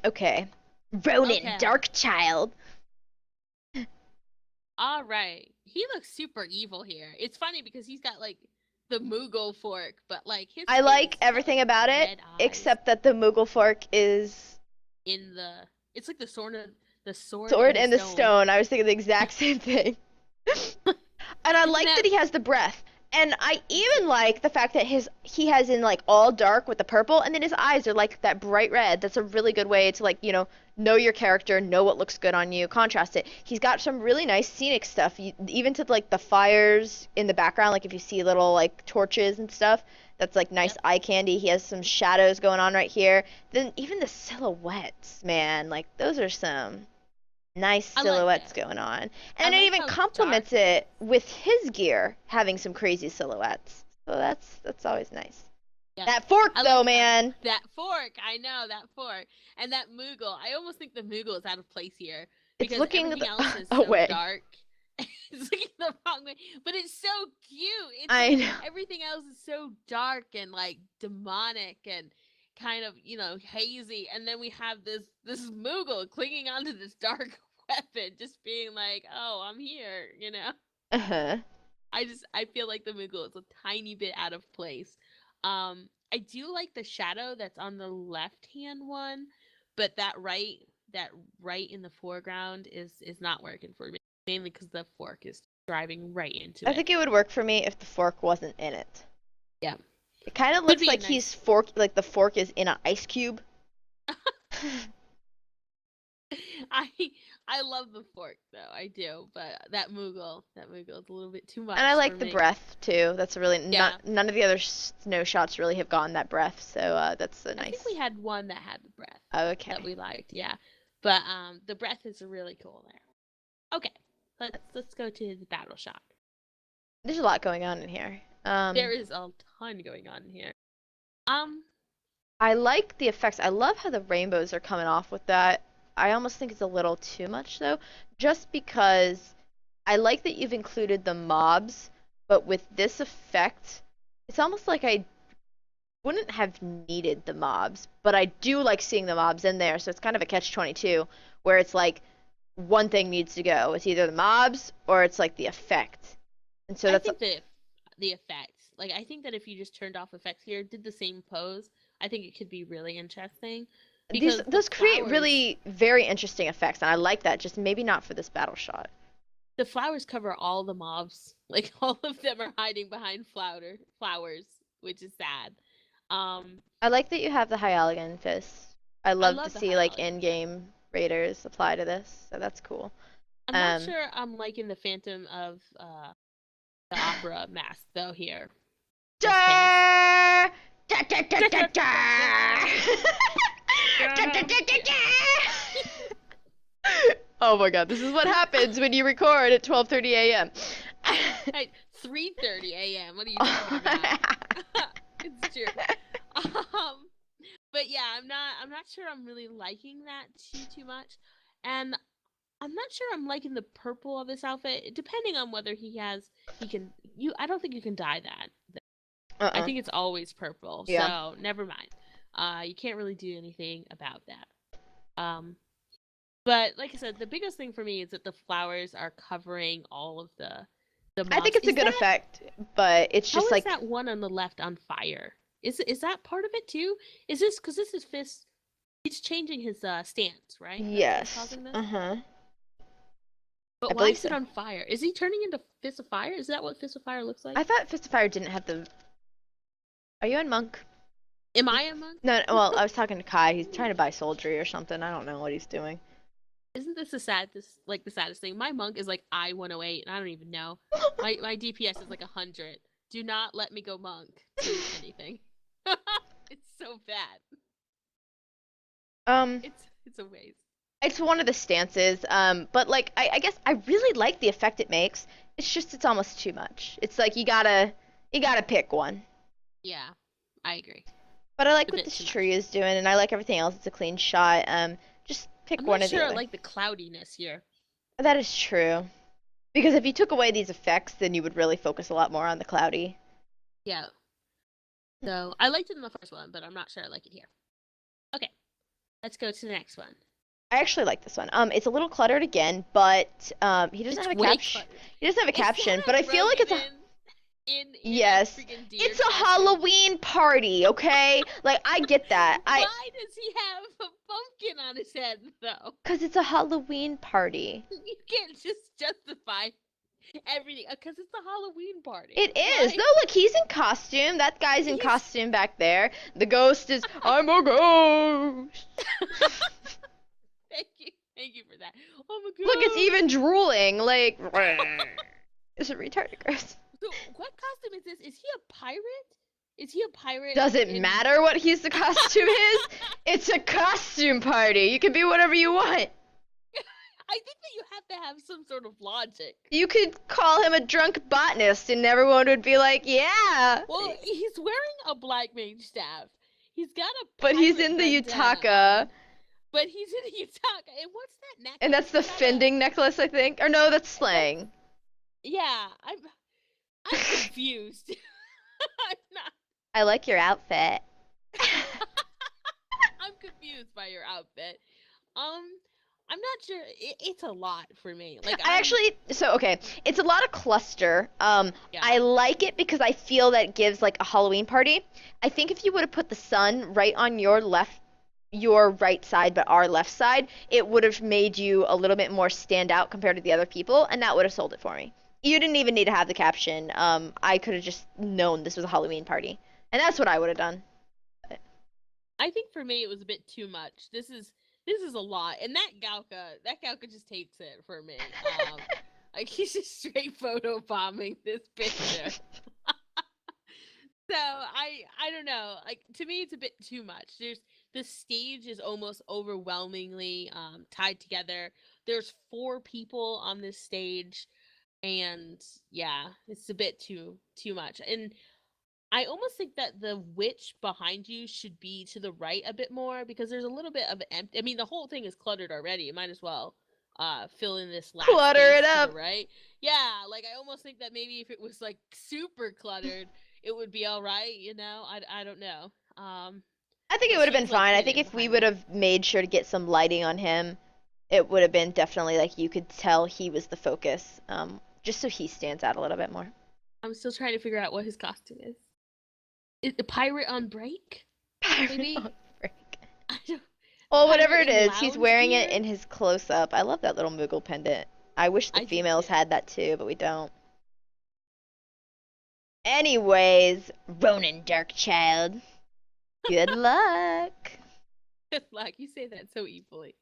Okay. Okay. Ronindarkchild. All right. He looks super evil here. It's funny because he's got like the Moogle fork, but like his I face, like he's got like everything about it, red eyes except that the Moogle fork is in the it's like the sword in sword the and the stone. stone. I was thinking the exact same thing. And I Isn't like that that he has the breath. And I me too. even like the fact that he has in like all dark with the purple, and then his eyes are like that bright red. That's a really good way to like know your character, know what looks good on you, contrast it. He's got some really nice scenic stuff, even to like the fires in the background. Like if you see little like torches and stuff, that's like nice Yep. eye candy. He has some shadows going on right here. Then even the silhouettes, man, like those are some nice I like silhouettes those. going on. I And it like even how dark complements it is. it with his gear having some crazy silhouettes. So that's always nice. Yep. That fork I though, like how man. that fork, I know that fork. And that Moogle. I almost think the Moogle is out of place here It's because looking everything else is so away. dark. It's looking the wrong way. But it's so cute. It's I like know. everything else is so dark and like demonic and kind of, hazy. And then we have this Moogle clinging onto this dark weapon, just being like, "Oh, I'm here." Uh-huh. I feel like the Moogle is a tiny bit out of place. I do like the shadow that's on the left hand one, but that right in the foreground is not working for me. Mainly because the fork is driving right into I it. think it would work for me if the fork wasn't in it. Yeah, It kind of could looks be a like he's nice. fork like the fork is in an ice cube. I I love the fork though, I do, but that Moogle is a little bit too And I much for like the me. breath too. That's really Yeah, none of the other snow shots really have gone that breath. So that's a I think we nice. had one that had the breath that Okay. we liked. Yeah, but the breath is really cool there. Okay, let's go to the battle shot. There's a lot going on in here. There is a ton going on here. Um, I like the effects. I love how the rainbows are coming off with that. I almost think it's a little too much though, just because I like that you've included the mobs, but with this effect, it's almost like I wouldn't have needed the mobs, but I do like seeing the mobs in there, so it's kind of a catch-22 where it's like one thing needs to go. It's either the mobs or it's like the effect. And so I that's think the effects, like I think that if you just turned off effects here, did the same pose, I think it could be really interesting these because the those create flowers, really very interesting effects, and I like that. Just maybe not for this battle shot. the flowers cover all the mobs. Like all of them are hiding behind flowers, which is sad. Um, I like that you have the Hyalian fist. I I love to love the see like Hyalian. in-game raiders apply to this, so that's cool. I'm not Um, sure I'm liking the Phantom of the Opera mask though here. This case. da, da, da, da, da, da. Da, da, da, da, da. Oh my god, this is what happens when you record at 12:30 a.m. At 3:30 a.m. What are you talking about? It's true. Um, but yeah, I'm not sure I'm really liking that too much, and I'm not sure I'm liking the purple of this outfit. Depending on whether he can. I don't think you can dye that. I Uh-uh. think it's always purple. Yeah. So never mind. You can't really do anything about that. But like I said, the biggest thing for me is that the flowers are covering all of the I think mobs. it's a good effect, but it's How just is like that one on the left on fire? Is that part of it too? Is this because this is Fist? He's changing his stance, right? That's what's yes. causing this. Uh-huh. I But why believe is so. it on fire? Is he turning into Fist of Fire? Is that what Fist of Fire looks like? I thought Fist of Fire didn't have the. Are you on Monk? Am I a monk? No, well, I was talking to Kai. He's trying to buy soldiery or something. I don't know what he's doing. Isn't this the saddest thing? My monk is like I-108, and I don't even know. My DPS is like 100. Do not let me go monk to anything. It's so bad. Um, It's a waste. it's one of the stances. But like I guess I really like the effect it makes. It's just it's almost too much. It's like you gotta pick one. Yeah, I agree. But I It's like a what bit this too tree much. is doing, and I like everything else. It's a clean shot. Just pick I'm one not or the sure I other. like the cloudiness here. That is true. Because if you took away these effects, then you would really focus a lot more on the cloudy. Yeah. So I liked it in the first one, but I'm not sure I like it here. Okay. Let's go to the next one. I actually like this one. It's a little cluttered again, but he doesn't It's have a way caption. cluttered. He doesn't have a Is caption, but that I a feel like Ronin it's a in a yes. freaking deer It's a costume? Halloween party, okay? Like I get that. Why does he have a pumpkin on his head though? Cause it's a Halloween party. You can't just justify everything because it's a Halloween party. It is. Why? No, look, he's in costume. That guy's in He's costume back there. The ghost is I'm a ghost. thank you for that. Oh my Look, it's god. even drooling. Like it's a retarded ghost. So what costume is this? Is he a pirate? Is he a pirate? Does it matter what his costume is? It's a costume party. You can be whatever you want. I think that you have to have some sort of logic. You could call him a drunk botanist and everyone would be like, yeah. Well, he's wearing a black mage staff. He's got a But he's pirate in the bandana Yutaka. on. But he's in the Yutaka. And what's that necklace? And that's the Is that Fending necklace, I think. Or no, that's slang. Yeah, I'm confused. I'm not. I like your outfit. I'm confused by your outfit. I'm not sure. It's a lot for me. Like Okay, it's a lot of cluster. Yeah. I like it because I feel that it gives like a Halloween party. I think if you would have put the sun right on your right side, but our left side, it would have made you a little bit more stand out compared to the other people, and that would have sold it for me. You didn't even need to have the caption. I could have just known this was a Halloween party, and that's what I would have done. I think for me it was a bit too much. This is a lot, and that Galka just takes it for me. Like he's just straight photo bombing this picture. So I don't know. Like to me, it's a bit too much. The stage is almost overwhelmingly tied together. There's 4 people on this stage, and yeah, it's a bit too much. And I almost think that the witch behind you should be to the right a bit more because there's a little bit of empty. I mean, the whole thing is cluttered already. You might as well fill in this last Clutter space it to up. the right. Yeah, like I almost think that maybe if it was like super cluttered, it would be all right. You know, I don't know. I think it would have been she's, like, fine. I think hidden if we behind would it. have made sure to get some lighting on him, it would have been definitely like you could tell he was the focus. Just so he stands out a little bit more. I'm still trying to figure out what his costume is. Is a pirate on break? Maybe. Pirate on break. I don't. Well, whatever Pirate it in is, he's lounge wearing it gear? in his close-up. I love that little Moogle pendant. I wish the I do females too. had that too, but we don't. Anyways, Ronindarkchild, good luck. Good luck. You say that so evilly.